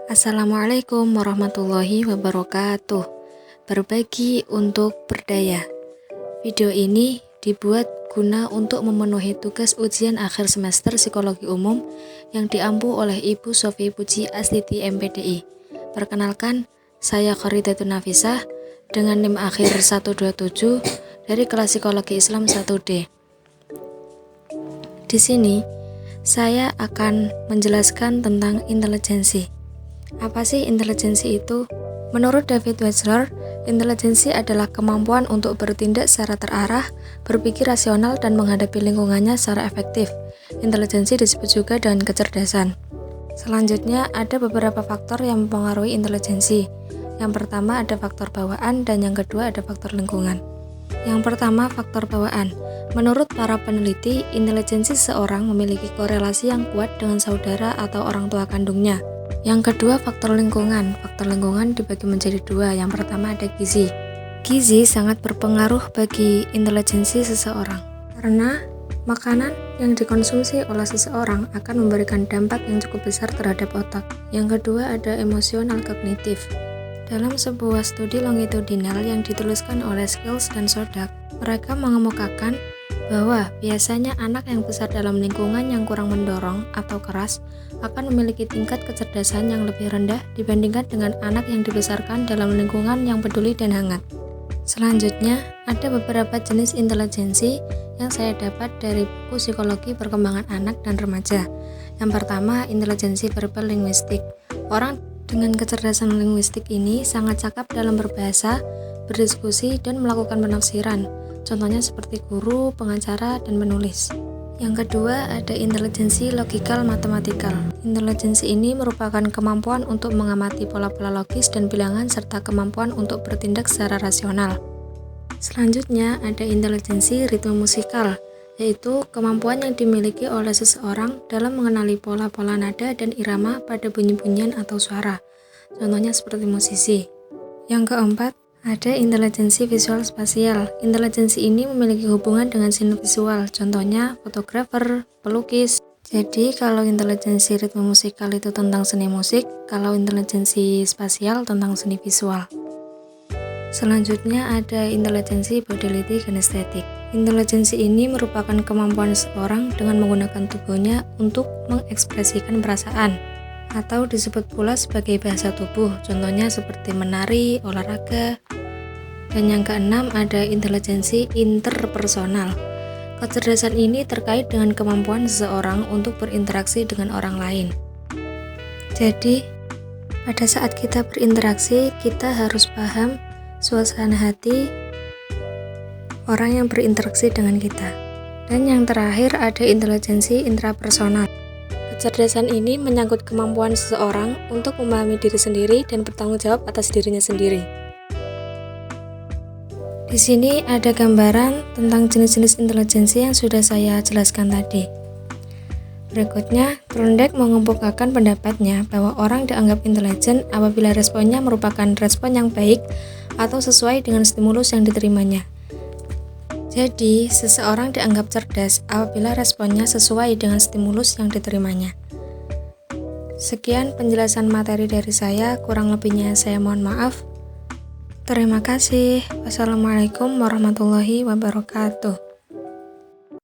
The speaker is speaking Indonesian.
Assalamualaikum warahmatullahi wabarakatuh. Berbagi untuk berdaya. Video ini dibuat guna untuk memenuhi tugas ujian akhir semester Psikologi Umum yang diampu oleh Ibu Sofi Puji Astuti MPDI. Perkenalkan, saya Khoridatun Nafisah dengan NIM akhir 127 dari kelas Psikologi Islam 1D. Di sini, saya akan menjelaskan tentang intelijensi. Apa sih intelijensi itu? Menurut David Wetzler, intelijensi adalah kemampuan untuk bertindak secara terarah, berpikir rasional, dan menghadapi lingkungannya secara efektif. Intelijensi disebut juga dengan kecerdasan. Selanjutnya, ada beberapa faktor yang mempengaruhi intelijensi. Yang pertama ada faktor bawaan, dan yang kedua ada faktor lingkungan. Yang pertama, faktor bawaan. Menurut para peneliti, intelijensi seseorang memiliki korelasi yang kuat dengan saudara atau orang tua kandungnya. Yang kedua, faktor lingkungan. Faktor lingkungan dibagi menjadi dua. Yang pertama ada gizi. Gizi sangat berpengaruh bagi intelijensi seseorang, karena makanan yang dikonsumsi oleh seseorang akan memberikan dampak yang cukup besar terhadap otak. Yang kedua ada emosional kognitif. Dalam sebuah studi longitudinal yang dituliskan oleh Skills dan Sodak, mereka mengemukakan bahwa biasanya anak yang besar dalam lingkungan yang kurang mendorong atau keras akan memiliki tingkat kecerdasan yang lebih rendah dibandingkan dengan anak yang dibesarkan dalam lingkungan yang peduli dan hangat. Selanjutnya, ada beberapa jenis intelijensi yang saya dapat dari buku Psikologi Perkembangan Anak dan Remaja. Yang pertama, intelijensi verbal linguistik. Orang dengan kecerdasan linguistik ini sangat cakap dalam berbahasa, berdiskusi, dan melakukan penafsiran. Contohnya seperti guru, pengacara, dan menulis. Yang kedua, ada intelijensi logikal matematikal. Intelijensi ini merupakan kemampuan untuk mengamati pola-pola logis dan bilangan serta kemampuan untuk bertindak secara rasional. Selanjutnya, ada intelijensi ritme musikal, yaitu kemampuan yang dimiliki oleh seseorang dalam mengenali pola-pola nada dan irama pada bunyi-bunyian atau suara. Contohnya seperti musisi. Yang keempat, ada intelijensi visual spasial. Intelijensi ini memiliki hubungan dengan seni visual, contohnya fotografer, pelukis. Jadi kalau intelijensi ritme musikal itu tentang seni musik, kalau intelijensi spasial tentang seni visual. Selanjutnya ada intelijensi bodily kinestetik. Intelijensi ini merupakan kemampuan seseorang dengan menggunakan tubuhnya untuk mengekspresikan perasaan, atau disebut pula sebagai bahasa tubuh, contohnya seperti menari, olahraga. Dan yang keenam ada intelijensi interpersonal. Kecerdasan ini terkait dengan kemampuan seseorang untuk berinteraksi dengan orang lain. Jadi, pada saat kita berinteraksi, kita harus paham suasana hati orang yang berinteraksi dengan kita. Dan yang terakhir ada intelijensi intrapersonal. Kecerdasan ini menyangkut kemampuan seseorang untuk memahami diri sendiri dan bertanggung jawab atas dirinya sendiri. Di sini ada gambaran tentang jenis-jenis intelijensi yang sudah saya jelaskan tadi. Berikutnya, Thorndike mengemukakan pendapatnya bahwa orang dianggap intelijen apabila responnya merupakan respon yang baik atau sesuai dengan stimulus yang diterimanya. Jadi, seseorang dianggap cerdas apabila responnya sesuai dengan stimulus yang diterimanya. Sekian penjelasan materi dari saya, kurang lebihnya saya mohon maaf. Terima kasih. Wassalamualaikum warahmatullahi wabarakatuh.